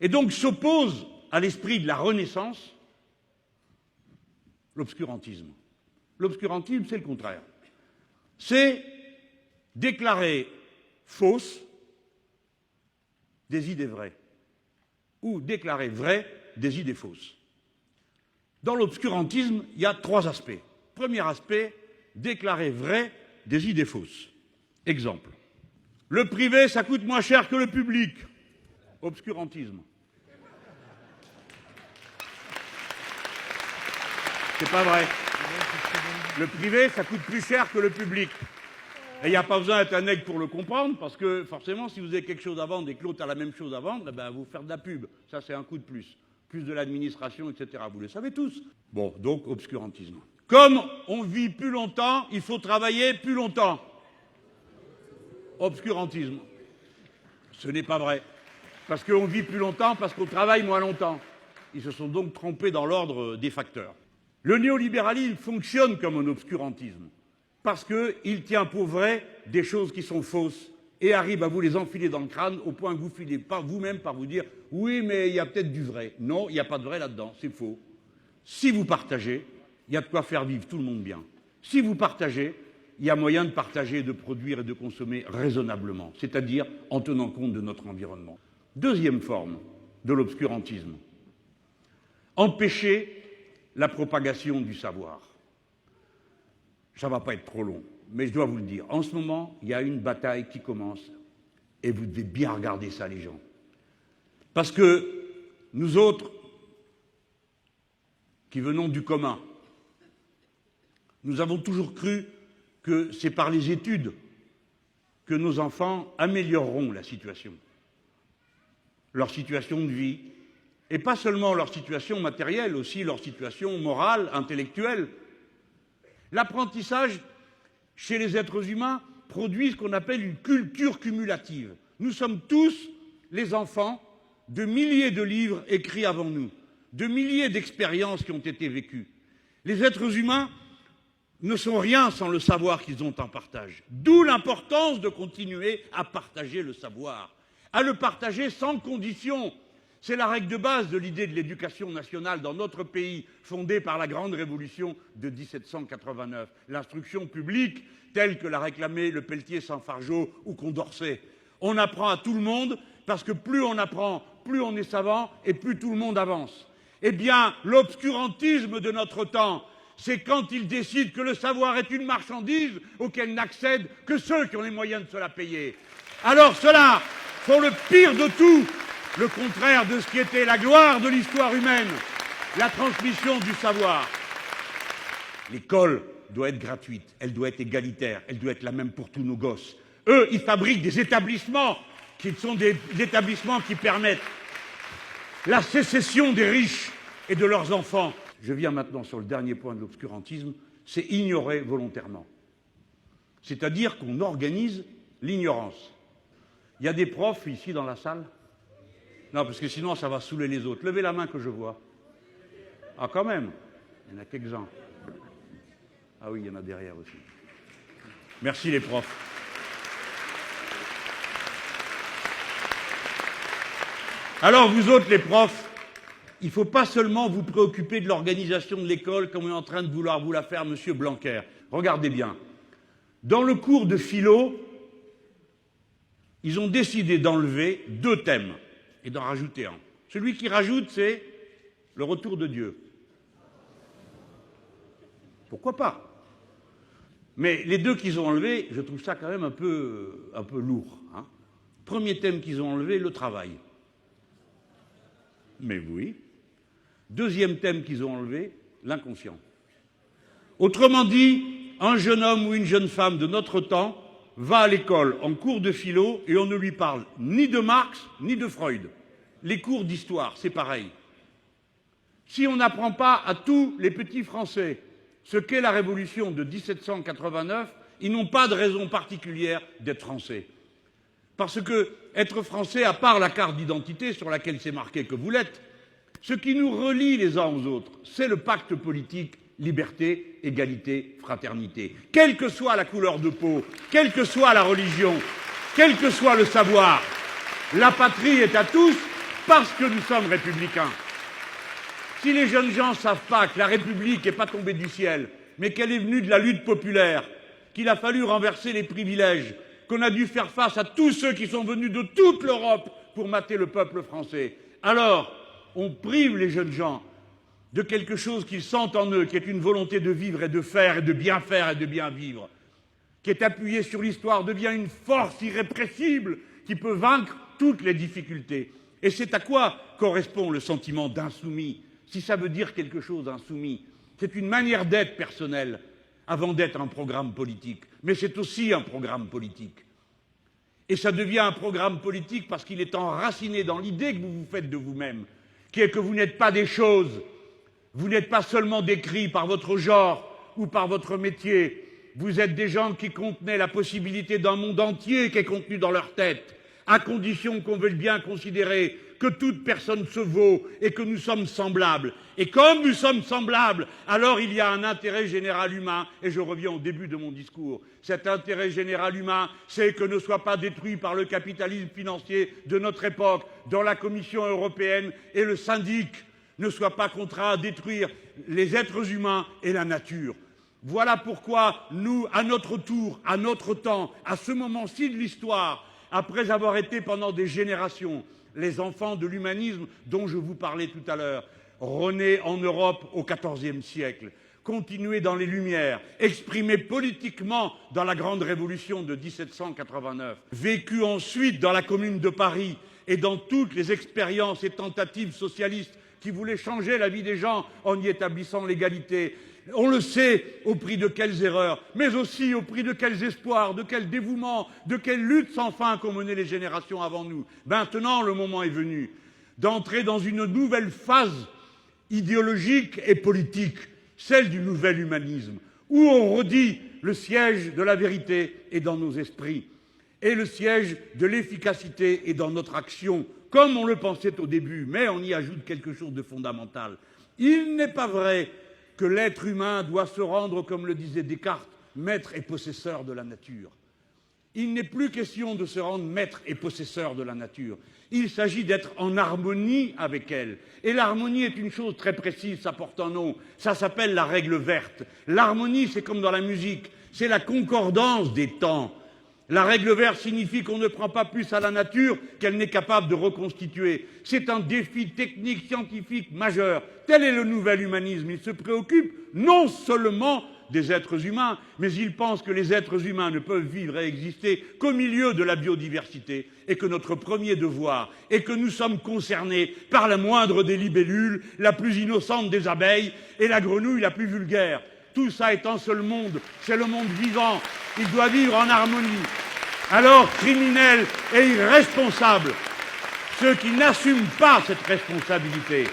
Et donc s'oppose à l'esprit de la Renaissance l'obscurantisme. L'obscurantisme, c'est le contraire. C'est déclarer fausses des idées vraies, ou déclarer vraies des idées fausses. Dans l'obscurantisme, il y a 3 aspects. Premier aspect, déclarer vraies des idées fausses. Exemple. Le privé, ça coûte moins cher que le public. Obscurantisme. C'est pas vrai. Le privé, ça coûte plus cher que le public. Et il n'y a pas besoin d'être un aigle pour le comprendre, parce que forcément, si vous avez quelque chose à vendre et que l'autre a la même chose à vendre, eh ben, vous faire de la pub. Ça, c'est un coût de plus. Plus de l'administration, etc. Vous le savez tous. Bon, donc, obscurantisme. Comme on vit plus longtemps, il faut travailler plus longtemps. Obscurantisme. Ce n'est pas vrai. Parce qu'on vit plus longtemps, parce qu'on travaille moins longtemps. Ils se sont donc trompés dans l'ordre des facteurs. Le néolibéralisme fonctionne comme un obscurantisme, parce qu'il tient pour vrai des choses qui sont fausses et arrive à vous les enfiler dans le crâne au point que vous filez par vous-même par vous dire « oui, mais il y a peut-être du vrai ». Non, il n'y a pas de vrai là-dedans, c'est faux. Si vous partagez, il y a de quoi faire vivre tout le monde bien. Si vous partagez, il y a moyen de partager, de produire et de consommer raisonnablement, c'est-à-dire en tenant compte de notre environnement. Deuxième forme de l'obscurantisme. Empêcher la propagation du savoir. Ça ne va pas être trop long, mais je dois vous le dire. En ce moment, il y a une bataille qui commence et vous devez bien regarder ça, les gens. Parce que nous autres, qui venons du commun, nous avons toujours cru que c'est par les études que nos enfants amélioreront la situation, leur situation de vie, et pas seulement leur situation matérielle, aussi leur situation morale, intellectuelle. L'apprentissage, chez les êtres humains, produit ce qu'on appelle une culture cumulative. Nous sommes tous les enfants de milliers de livres écrits avant nous, de milliers d'expériences qui ont été vécues. Les êtres humains ne sont rien sans le savoir qu'ils ont en partage. D'où l'importance de continuer à partager le savoir, à le partager sans condition. C'est la règle de base de l'idée de l'éducation nationale dans notre pays, fondée par la grande révolution de 1789. L'instruction publique, telle que l'a réclamée Le Pelletier sans Fargeau ou Condorcet. On apprend à tout le monde, parce que plus on apprend, plus on est savant et plus tout le monde avance. Eh bien, l'obscurantisme de notre temps, c'est quand il décide que le savoir est une marchandise auquel n'accèdent que ceux qui ont les moyens de se la payer. Alors ceux-là font le pire de tout, le contraire de ce qui était la gloire de l'histoire humaine, la transmission du savoir. L'école doit être gratuite, elle doit être égalitaire, elle doit être la même pour tous nos gosses. Eux, ils fabriquent des établissements qui sont des établissements qui permettent la sécession des riches et de leurs enfants. Je viens maintenant sur le dernier point de l'obscurantisme, c'est ignorer volontairement. C'est-à-dire qu'on organise l'ignorance. Il y a des profs ici dans la salle ? Non, parce que sinon ça va saouler les autres. Levez la main que je vois. Ah, quand même. Il y en a quelques-uns. Ah oui, il y en a derrière aussi. Merci les profs. Alors vous autres les profs, il ne faut pas seulement vous préoccuper de l'organisation de l'école comme on est en train de vouloir vous la faire M. Blanquer. Regardez bien. Dans le cours de philo, ils ont décidé d'enlever 2 thèmes et d'en rajouter un. Celui qui rajoute, c'est le retour de Dieu. Pourquoi pas? Mais les 2 qu'ils ont enlevés, je trouve ça quand même un peu lourd. Hein. Premier thème qu'ils ont enlevé, le travail. Mais oui. Deuxième thème qu'ils ont enlevé, l'inconscient. Autrement dit, un jeune homme ou une jeune femme de notre temps va à l'école en cours de philo et on ne lui parle ni de Marx ni de Freud. Les cours d'histoire, c'est pareil. Si on n'apprend pas à tous les petits Français ce qu'est la révolution de 1789, ils n'ont pas de raison particulière d'être français. Parce que être français, à part la carte d'identité sur laquelle c'est marqué que vous l'êtes, ce qui nous relie les uns aux autres, c'est le pacte politique liberté, égalité, fraternité. Quelle que soit la couleur de peau, quelle que soit la religion, quel que soit le savoir, la patrie est à tous parce que nous sommes républicains. Si les jeunes gens ne savent pas que la République n'est pas tombée du ciel, mais qu'elle est venue de la lutte populaire, qu'il a fallu renverser les privilèges, qu'on a dû faire face à tous ceux qui sont venus de toute l'Europe pour mater le peuple français, alors on prive les jeunes gens de quelque chose qu'ils sentent en eux, qui est une volonté de vivre et de faire et de bien vivre, qui est appuyée sur l'histoire, devient une force irrépressible qui peut vaincre toutes les difficultés. Et c'est à quoi correspond le sentiment d'insoumis? Si ça veut dire quelque chose, insoumis, c'est une manière d'être personnelle avant d'être un programme politique. Mais c'est aussi un programme politique. Et ça devient un programme politique parce qu'il est enraciné dans l'idée que vous vous faites de vous-même, qui est que vous n'êtes pas des choses, vous n'êtes pas seulement décrits par votre genre ou par votre métier, vous êtes des gens qui contenaient la possibilité d'un monde entier qui est contenu dans leur tête, à condition qu'on veuille bien considérer que toute personne se vaut et que nous sommes semblables. Et comme nous sommes semblables, alors il y a un intérêt général humain, et je reviens au début de mon discours. Cet intérêt général humain, c'est que ne soit pas détruit par le capitalisme financier de notre époque, dont la Commission européenne et le syndic ne soient pas contraints à détruire les êtres humains et la nature. Voilà pourquoi nous, à notre tour, à notre temps, à ce moment-ci de l'histoire, après avoir été pendant des générations les enfants de l'humanisme dont je vous parlais tout à l'heure, renés en Europe au XIVe siècle, continués dans les Lumières, exprimés politiquement dans la Grande Révolution de 1789, vécus ensuite dans la Commune de Paris et dans toutes les expériences et tentatives socialistes qui voulaient changer la vie des gens en y établissant l'égalité. On le sait au prix de quelles erreurs, mais aussi au prix de quels espoirs, de quel dévouement, de quelles luttes sans fin qu'ont mené les générations avant nous. Maintenant, le moment est venu d'entrer dans une nouvelle phase idéologique et politique, celle du nouvel humanisme, où on redit le siège de la vérité est dans nos esprits, et le siège de l'efficacité est dans notre action, comme on le pensait au début, mais on y ajoute quelque chose de fondamental. Il n'est pas vrai que l'être humain doit se rendre, comme le disait Descartes, maître et possesseur de la nature. Il n'est plus question de se rendre maître et possesseur de la nature. Il s'agit d'être en harmonie avec elle. Et l'harmonie est une chose très précise, ça porte un nom. Ça s'appelle la règle verte. L'harmonie, c'est comme dans la musique, c'est la concordance des temps. La règle verte signifie qu'on ne prend pas plus à la nature qu'elle n'est capable de reconstituer. C'est un défi technique, scientifique majeur. Tel est le nouvel humanisme. Il se préoccupe non seulement des êtres humains, mais il pense que les êtres humains ne peuvent vivre et exister qu'au milieu de la biodiversité et que notre premier devoir est que nous sommes concernés par la moindre des libellules, la plus innocente des abeilles et la grenouille la plus vulgaire. Tout ça est un seul monde, c'est le monde vivant. Il doit vivre en harmonie. Alors, criminels et irresponsables, ceux qui n'assument pas cette responsabilité,